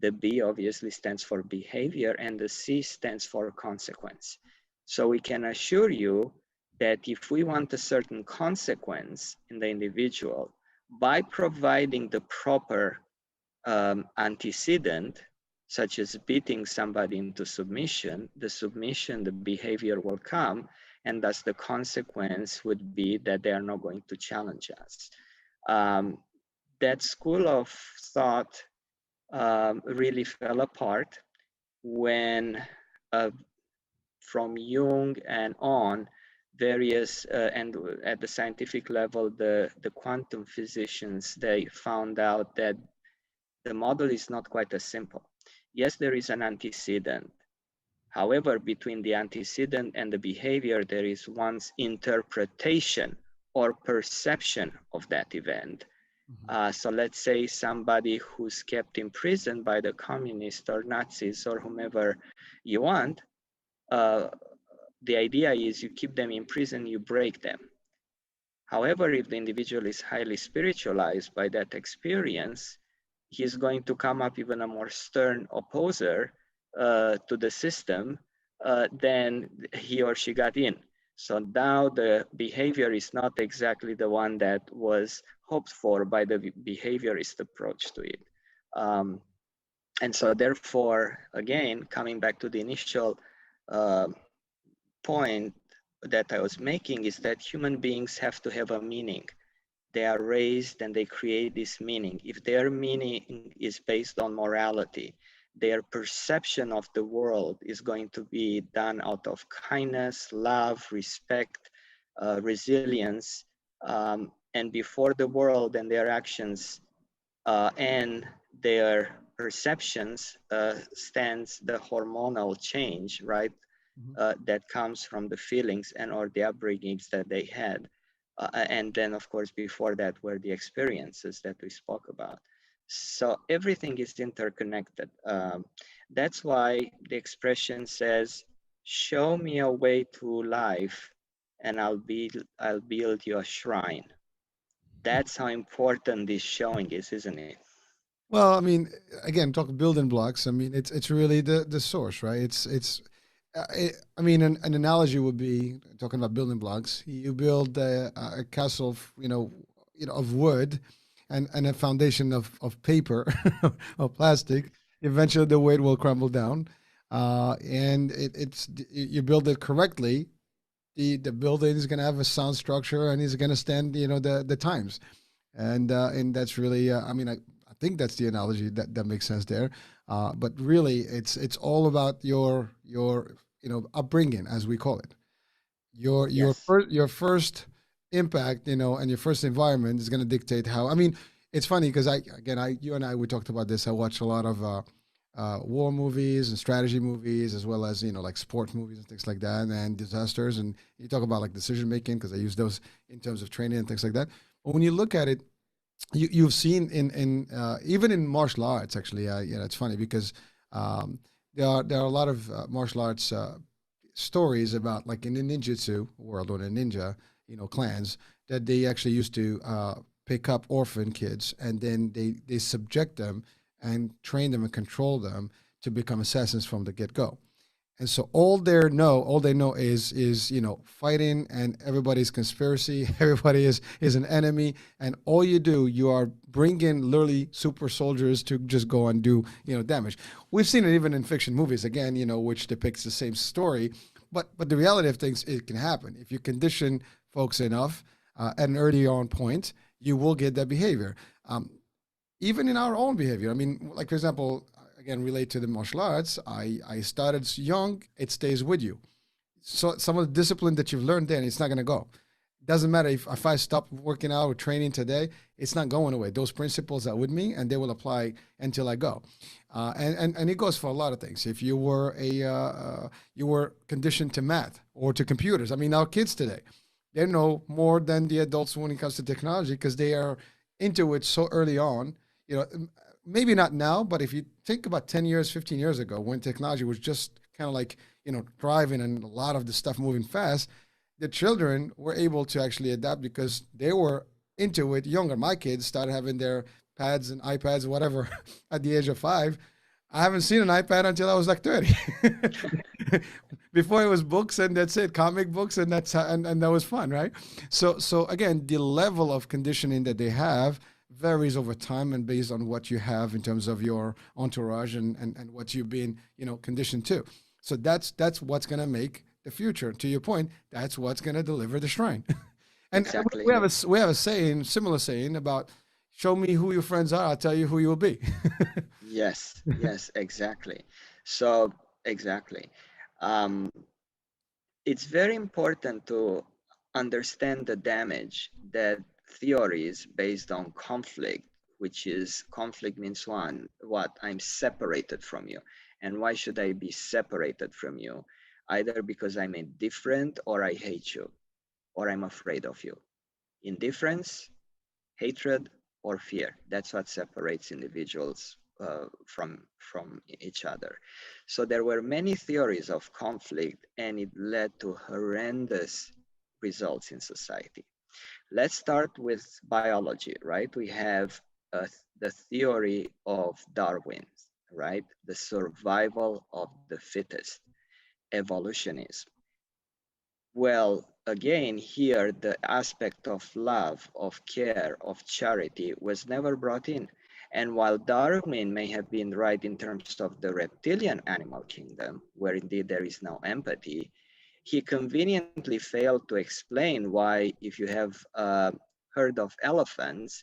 The B obviously stands for behavior, and the C stands for consequence. So we can assure you that if we want a certain consequence in the individual, by providing the proper antecedent, such as beating somebody into submission, the behavior will come, and thus the consequence would be that they are not going to challenge us. Um, that school of thought really fell apart when, uh, from Jung and on, various and at the scientific level, the quantum physicians, they found out that the model is not quite as simple. Yes, there is an antecedent. However, between the antecedent and the behavior, there is one's interpretation or perception of that event. Hmm. So let's say somebody who's kept in prison by the communists or Nazis or whomever you want, uh, the idea is you keep them in prison, you break them. However, if the individual is highly spiritualized by that experience, he's going to come up even a more stern opposer to the system than he or she got in. So now the behavior is not exactly the one that was hoped for by the behaviorist approach to it. Um, and so therefore, again, coming back to the initial uh, point that I was making is that human beings have to have a meaning. They are raised and they create this meaning. If their meaning is based on morality, their perception of the world is going to be done out of kindness, love, respect, resilience. And before the world and their actions and their perceptions stands the hormonal change, right? Hmm. That comes from the feelings and or the upbringings that they had. And then of course before that were the experiences that we spoke about. So everything is interconnected. That's why the expression says, show me a way to life and I'll build you a shrine. That's how important this showing is, isn't it? Well, I mean, again, talk building blocks. I mean, it's really the source, right? I mean, an analogy would be talking about building blocks. You build a castle, of wood, and a foundation of paper or plastic. Eventually, the weight will crumble down, and you build it correctly. The building is going to have a sound structure, and it's going to stand, the times, and that's really, I mean, I think that's the analogy that makes sense there. But really, it's all about your upbringing, as we call it. Yes. Your first impact, and your first environment is going to dictate how. I mean, it's funny because I again, I you and I we talked about this. I watch a lot of war movies and strategy movies, as well as like sport movies and things like that, and disasters. And you talk about like decision making because I use those in terms of training and things like that. But when you look at it, you've seen in even in martial arts actually. It's funny because um, there are a lot of martial arts stories about like in the ninjutsu world or the ninja clans that they actually used to pick up orphan kids and then they subject them and train them and control them to become assassins from the get-go. And so all they know is fighting, and everybody's conspiracy. Everybody is an enemy, and all you do, you are bringing literally super soldiers to just go and do damage. We've seen it even in fiction movies again, which depicts the same story. But the reality of things, it can happen if you condition folks enough at an early on point. You will get that behavior. Even in our own behavior. I mean, like for example, again, relate to the martial arts. I started young. It stays with you. So some of the discipline that you've learned then, it's not going to go. Doesn't matter if I stop working out or training today, it's not going away. Those principles are with me, and they will apply until I go. And it goes for a lot of things. If you were conditioned to math or to computers, I mean, our kids today, they know more than the adults when it comes to technology because they are into it so early on. Maybe not now, but if you think about 10 years, 15 years ago, when technology was just kind of like, thriving and a lot of the stuff moving fast, the children were able to actually adapt because they were into it younger. My kids started having their pads and iPads, whatever, at the age of 5. I haven't seen an iPad until I was like 30. Before it was books and that's it, comic books, and and that was fun, right? So again, the level of conditioning that they have varies over time and based on what you have in terms of your entourage and what you've been conditioned to. So that's what's going to make the future. To your point, that's what's going to deliver the shrine. And we Exactly. have a saying, similar saying about show me who your friends are, I'll tell you who you will be. Yes, yes, exactly. So, exactly. Um, it's very important to understand the damage that theories based on conflict, which is conflict means one, what I'm separated from you. And why should I be separated from you? Either because I'm indifferent or I hate you or I'm afraid of you. Indifference, hatred, or fear. That's what separates individuals from each other. So there were many theories of conflict, and it led to horrendous results in society. Let's start with biology, right? We have the theory of Darwin, right? The survival of the fittest, evolutionism. Well, again, here the aspect of love, of care, of charity was never brought in. And while Darwin may have been right in terms of the reptilian animal kingdom, where indeed there is no empathy, he conveniently failed to explain why, if you have a herd of elephants,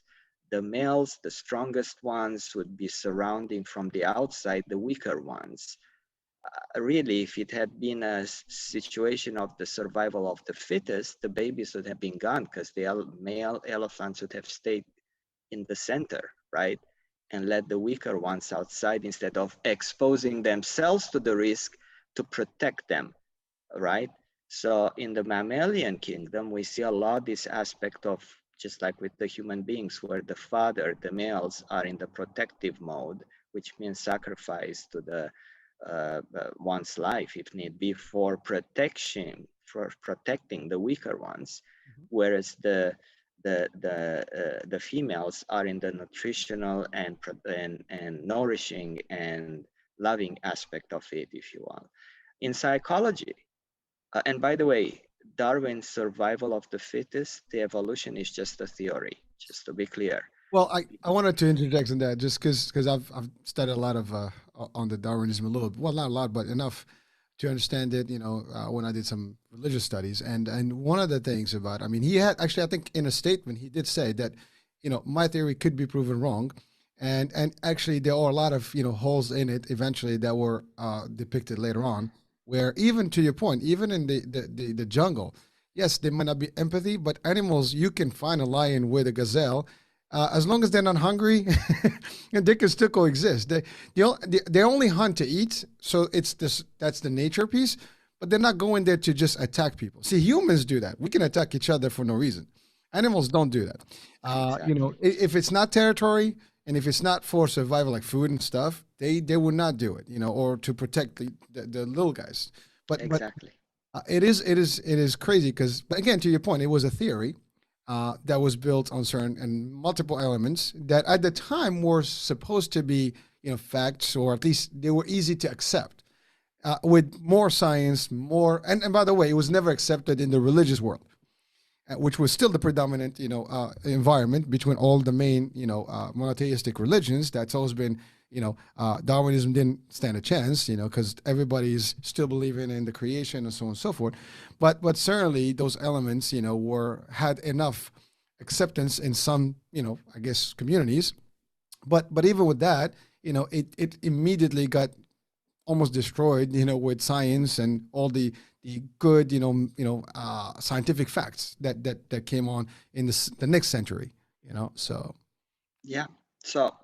the males, the strongest ones, would be surrounding from the outside the weaker ones. Really, if it had been a situation of the survival of the fittest, the babies would have been gone because the male elephants would have stayed in the center, right? And let the weaker ones outside instead of exposing themselves to the risk to protect them, right? So in the mammalian kingdom, we see a lot this aspect of just like with the human beings, where the father, the males are in the protective mode, which means sacrifice to the one's life if need be for protecting the weaker ones, whereas the females are in the nutritional and nourishing and loving aspect of it, if you will. In psychology, and by the way, Darwin's survival of the fittest, the evolution is just a theory, just to be clear. Well, I wanted to interject in that just because I've studied a lot of on the Darwinism a little, well, not a lot, but enough to understand it. When I did some religious studies, and one of the things about, I mean, he had actually, I think, in a statement he did say that, my theory could be proven wrong, and actually there are a lot of holes in it eventually that were depicted later on, where even to your point, even in the jungle, yes, there might not be empathy, but animals, you can find a lion with a gazelle. As long as they're not hungry, and they can still coexist. They only hunt to eat, so it's this that's the nature piece. But they're not going there to just attack people. See, humans do that. We can attack each other for no reason. Animals don't do that. Exactly. If it's not territory and if it's not for survival, like food and stuff, they would not do it. Or to protect the little guys. But Exactly. it is crazy because again, to your point, it was a theory that was built on certain and multiple elements that at the time were supposed to be facts, or at least they were easy to accept. With more science, more and by the way, it was never accepted in the religious world, which was still the predominant environment between all the main monotheistic religions. That's always been Darwinism didn't stand a chance, because everybody's still believing in the creation and so on and so forth. But certainly those elements were had enough acceptance in some I guess communities. But even with that, it immediately got almost destroyed, with science and all the good, scientific facts that came on in the next century, So Yeah. So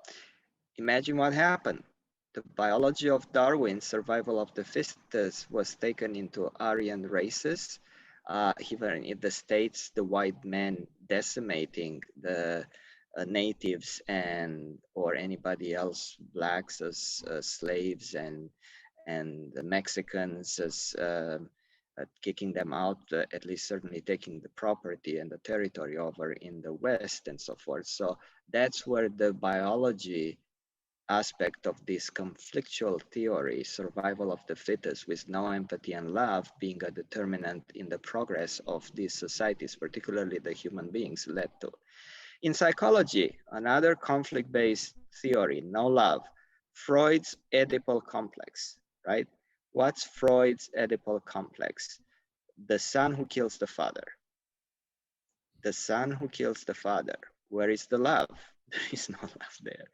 imagine what happened. The biology of Darwin's survival of the fittest was taken into Aryan races. Even in the States, the white men decimating the natives and or anybody else, blacks as slaves, and the Mexicans as kicking them out, at least certainly taking the property and the territory over in the West and so forth. So that's where the biology aspect of this conflictual theory, survival of the fittest, with no empathy and love being a determinant in the progress of these societies, particularly the human beings, led to. In psychology, another conflict-based theory, no love, Freud's Oedipal complex, right? What's Freud's Oedipal complex? The son who kills the father. The son who kills the father. Where is the love? There is no love there.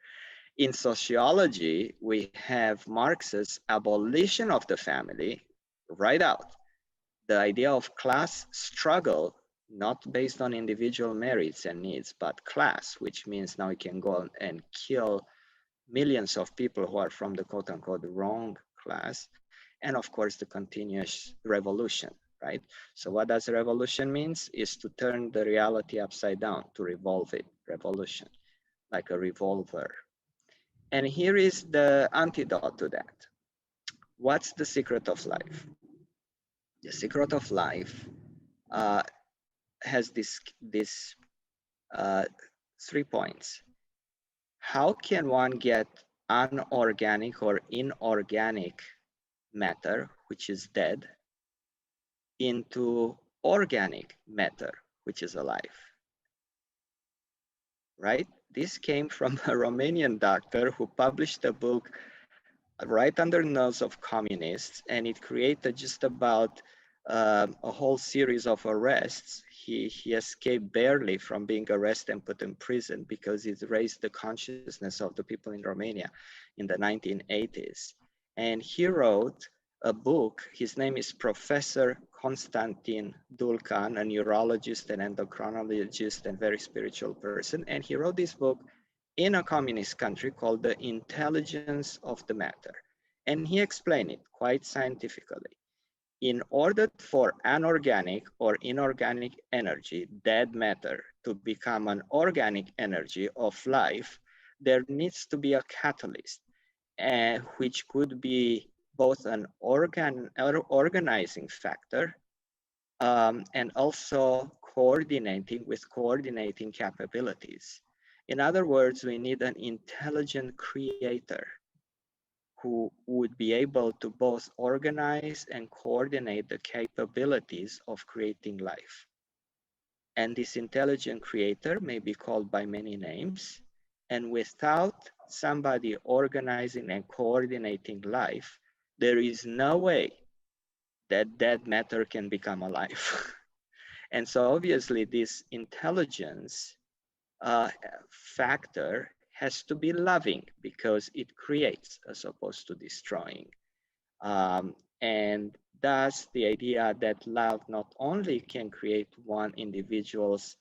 In sociology, we have Marx's abolition of the family right out. The idea of class struggle, not based on individual merits and needs, but class, which means now you can go and kill millions of people who are from the quote unquote wrong class. And of course, the continuous revolution, right? So what does revolution means is to turn the reality upside down, to revolve it, revolution, like a revolver. And here is the antidote to that. What's the secret of life? The secret of life uh, has this uh, 3 points. How can one get unorganic or inorganic matter, which is dead, into organic matter, which is alive? Right? This came from a Romanian doctor who published a book right under the nose of communists, and it created just about a whole series of arrests. He escaped barely from being arrested and put in prison because it raised the consciousness of the people in Romania in the 1980s. And he wrote a book. His name is Professor Constantin Dulcan, a neurologist and endocrinologist and very spiritual person. And he wrote this book in a communist country called The Intelligence of the Matter. And he explained it quite scientifically. In order for anorganic or inorganic energy, dead matter, to become an organic energy of life, there needs to be a catalyst, which could be both an organizing factor and also coordinating capabilities. In other words, we need an intelligent creator who would be able to both organize and coordinate the capabilities of creating life. And this intelligent creator may be called by many names. And without somebody organizing and coordinating life, there is no way that dead matter can become alive. And so obviously this intelligence uh, factor has to be loving because it creates as opposed to destroying. And thus the idea that love not only can create one individual's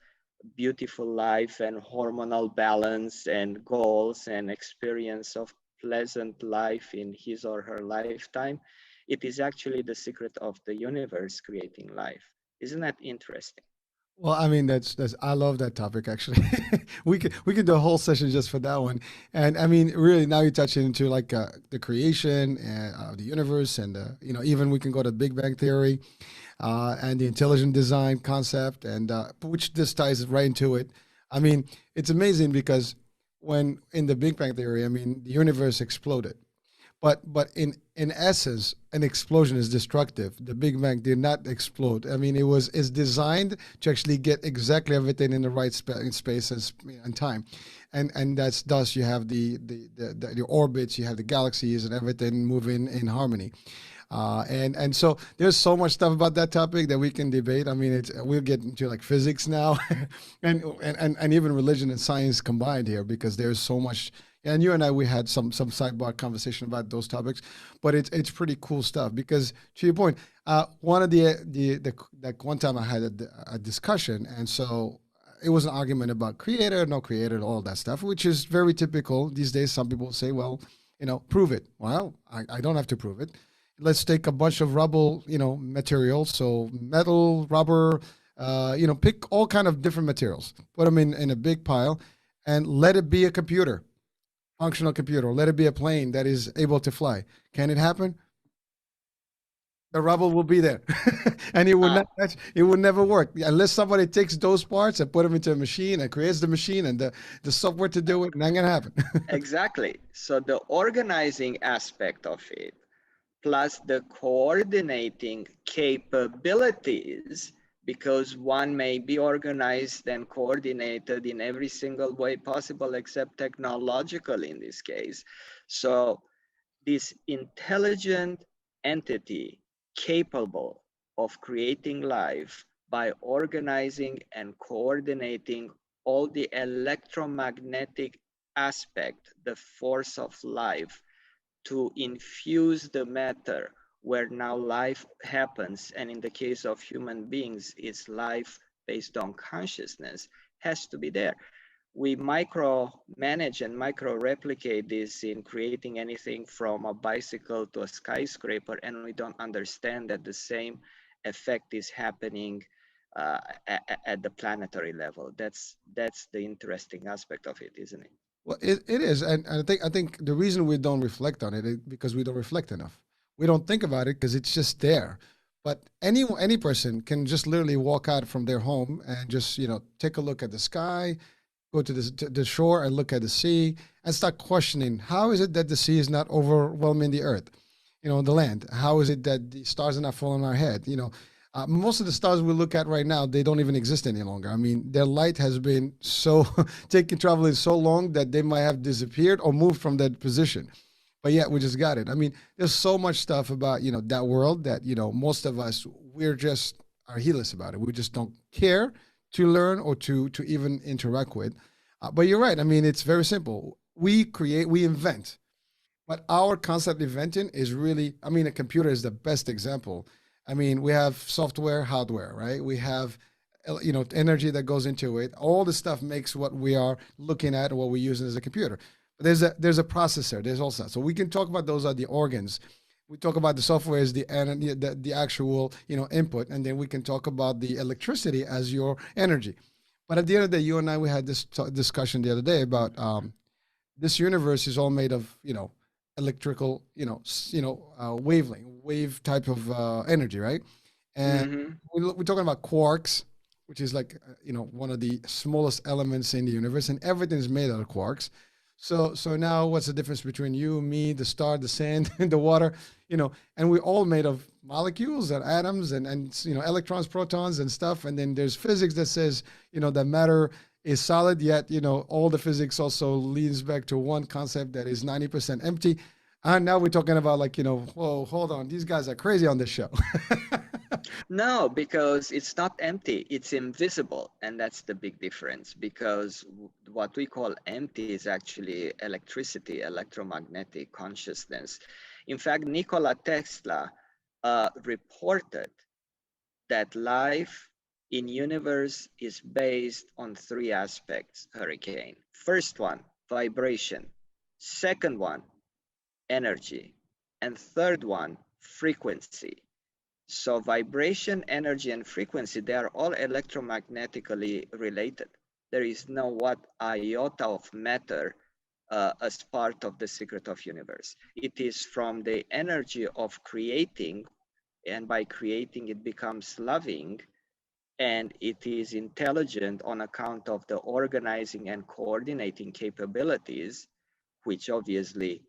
beautiful life and hormonal balance and goals and experience of pleasant life in his or her lifetime, it is actually the secret of the universe creating life. Isn't that interesting? Well, I mean, that's I love that topic actually. We could do a whole session just for that one. And I mean, really, now you're touching into like the creation and the universe, and even we can go to Big Bang theory and the intelligent design concept, and which this ties right into it. I mean, it's amazing because when in the Big Bang theory, I mean, the universe exploded, but in essence, an explosion is destructive. The Big Bang did not explode. I mean, it's designed to actually get exactly everything in the right in space and time, and that's thus you have the orbits, you have the galaxies, and everything moving in harmony. And so there's so much stuff about that topic that we can debate. I mean, we'll get into like physics now, and even religion and science combined here because there's so much. And you and I, we had some sidebar conversation about those topics, but it's pretty cool stuff because to your point, one of the like one time I had a discussion, and so it was an argument about creator, no creator, all that stuff, which is very typical these days. Some people say, well, prove it. Well, I don't have to prove it. Let's take a bunch of rubble, materials, so metal, rubber, pick all kind of different materials, put them in a big pile, and let it be a computer, functional computer. Let it be a plane that is able to fly. Can it happen? The rubble will be there, and Uh, it would never work unless somebody takes those parts and put them into a machine and creates the machine and the software to do it. Not gonna happen. exactly. So the organizing aspect of it plus the coordinating capabilities, because one may be organized and coordinated in every single way possible except technological in this case. So this intelligent entity capable of creating life by organizing and coordinating all the electromagnetic aspect, the force of life, to infuse the matter where now life happens. And in the case of human beings, it's life based on consciousness, has to be there. We micro manage and micro replicate this in creating anything from a bicycle to a skyscraper, and we don't understand that the same effect is happening at the planetary level. That's the interesting aspect of it, isn't it? Well, it is, and I think the reason we don't reflect on it is because we don't reflect enough. We don't think about it because it's just there. But any person can just literally walk out from their home and just take a look at the sky, go to the shore and look at the sea and start questioning how is it that the sea is not overwhelming the earth, the land. How is it that the stars are not falling on our head? Most of the stars we look at right now, they don't even exist any longer. I mean, their light has been so taking traveling so long that they might have disappeared or moved from that position. But yet we just got it. I mean, there's so much stuff about that world that most of us we're just are heedless about it. We just don't care to learn or to even interact with. But you're right. I mean, it's very simple. We create, we invent. But our concept inventing is really, I mean, a computer is the best example. I mean, we have software, hardware, right? We have, energy that goes into it. All the stuff makes what we are looking at and what we're using as a computer. But there's a processor. There's also so we can talk about those are the organs. We talk about the software as the actual input, and then we can talk about the electricity as your energy. But at the end of the day, you and I we had this discussion the other day about this universe is all made of electrical wavelength wave type of energy, right? And Mm-hmm. we're talking about quarks, which is like one of the smallest elements in the universe, and everything is made out of quarks. So now what's the difference between you, me, the star, the sand, and the water? And we're all made of molecules and atoms and electrons, protons, and stuff. And then there's physics that says that matter is solid, yet all the physics also leads back to one concept that is 90% empty. And now we're talking about like whoa, hold on, these guys are crazy on this show. No, because it's not empty, it's invisible. And that's the big difference because what we call empty is actually electricity, electromagnetic consciousness. In fact, Nikola Tesla reported that life in universe is based on three aspects, Hurricane. First one, vibration. Second one, energy. And third one, frequency. So vibration, energy, and frequency, they are all electromagnetically related. There is no what iota of matter as part of the secret of universe. It is from the energy of creating, and by creating it becomes loving, and it is intelligent on account of the organizing and coordinating capabilities, which obviously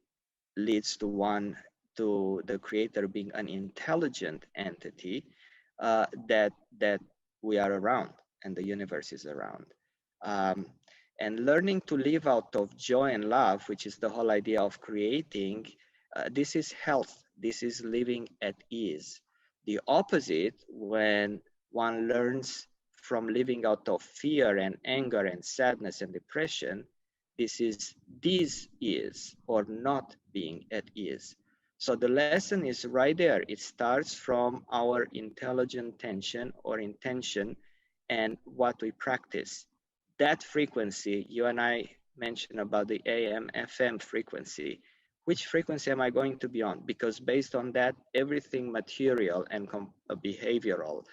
leads to the creator being an intelligent entity, that we are around and the universe is around. um, and learning to live out of joy and love, which is the whole idea of creating, this is health, this is living at ease. The opposite, when one learns from living out of fear and anger and sadness and depression, this is dis-ease, or not being at ease. So the lesson is right there. It starts from our intelligent tension or intention and what we practice. That frequency, you and I mentioned about the AM, FM frequency. Which frequency am I going to be on? Because based on that, everything material and behavioral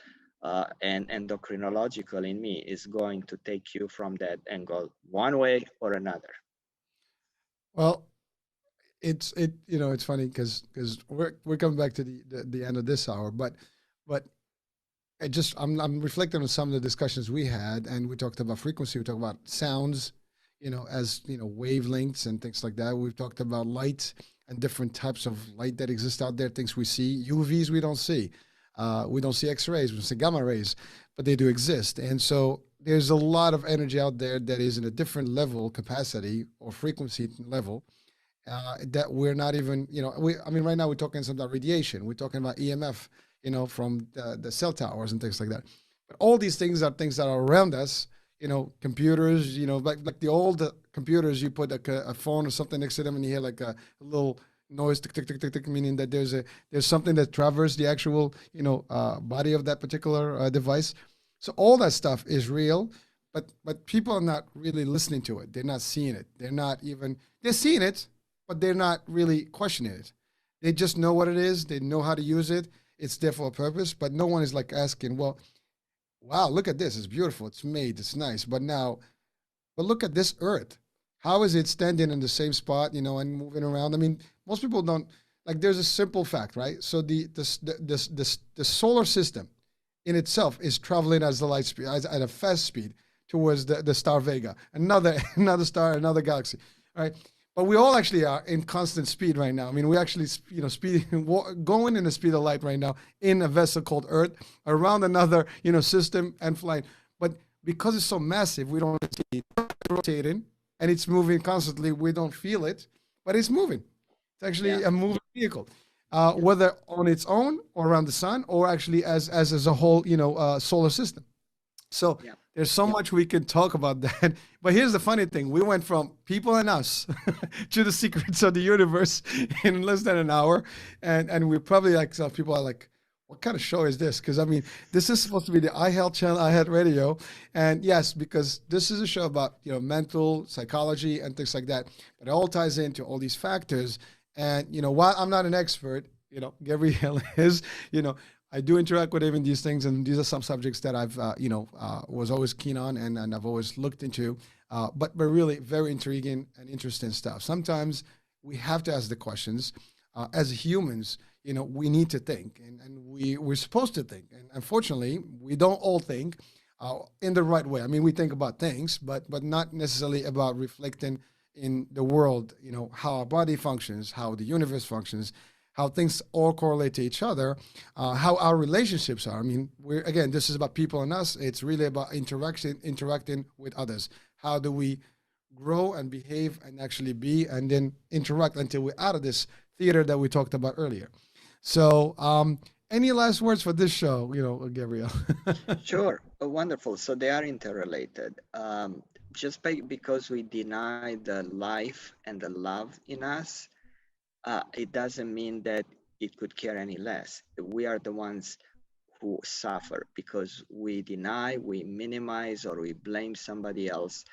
and endocrinological in me is going to take you from that angle one way or another. Well, it's funny because we're coming back to the end of this hour, but I'm reflecting on some of the discussions we had, and we talked about frequency, we talked about sounds, as wavelengths and things like that. We've talked about light and different types of light that exist out there, things we see. UVs we don't see X-rays, we don't see gamma rays, but they do exist. And so there's a lot of energy out there that is in a different level, capacity or frequency level, that we're not even, I mean, right now we're talking something about radiation, we're talking about EMF, from the cell towers and things like that. But all these things are things that are around us, computers, like the old computers, you put a phone or something next to them and you hear like a little noise, tick, tick, tick, tick, tick, meaning that there's something that traverses the actual, body of that particular device. So all that stuff is real, but people are not really listening to it. They're not seeing it. They're seeing it, but they're not really questioning it. They just know what it is. They know how to use it. It's there for a purpose, but no one is like asking, well, wow, look at this. It's beautiful. It's made. It's nice. But look at this Earth. How is it standing in the same spot, and moving around? I mean, most people don't like. There's a simple fact, right? So the solar system in itself is traveling as the light speed at a fast speed towards the star Vega, another another star, another galaxy, right? But we all actually are in constant speed right now. I mean, we actually, speed going in the speed of light right now in a vessel called Earth around another, system and flying. But because it's so massive, we don't see it rotating and it's moving constantly. We don't feel it, but it's moving. It's Yeah, actually a moving vehicle, yeah, whether on its own or around the sun, or actually as a whole, solar system. So yeah, there's so much we can talk about that. But here's the funny thing: we went from people and us to the secrets of the universe in less than an hour, and we probably like some people are like, "What kind of show is this?" Because I mean, this is supposed to be the iHealth channel, iHealth Radio, and yes, because this is a show about mental psychology and things like that. But it all ties into all these factors. And while I'm not an expert, Gabrielle is, you know, I do interact with him in these things, and these are some subjects that I've, was always keen on, and I've always looked into. But really very intriguing and interesting stuff. Sometimes we have to ask the questions. As humans, we need to think, and we're supposed to think. And unfortunately, we don't all think in the right way. I mean, we think about things, but not necessarily about reflecting in the world. How our body functions, how the universe functions, how things all correlate to each other, how our relationships are. I mean, we're again, this is about people and us. It's really about interacting with others. How do we grow and behave and actually be, and then interact until we're out of this theater that we talked about earlier. So, any last words for this show, Gabriel? sure. Wonderful. So they are interrelated. Just because we deny the life and the love in us, it doesn't mean that it could care any less. We are the ones who suffer because we deny, we minimize, or we blame somebody else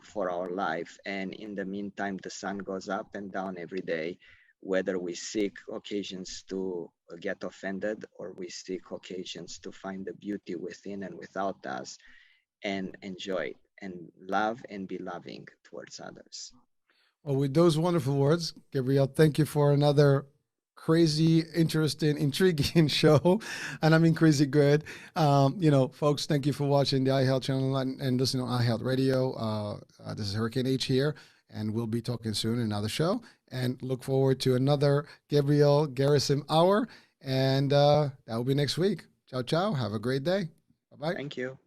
for our life. And in the meantime, the sun goes up and down every day, whether we seek occasions to get offended or we seek occasions to find the beauty within and without us and enjoy it and love and be loving towards others. Well, with those wonderful words, Gabriel, thank you for another crazy, interesting, intriguing show. And I mean, crazy good. Folks, thank you for watching the iHealth channel and listening on iHealth Radio. This is Hurricane H here, and we'll be talking soon in another show. And look forward to another Gabriel Gherasim hour. And that will be next week. Ciao, ciao. Have a great day. Bye bye. Thank you.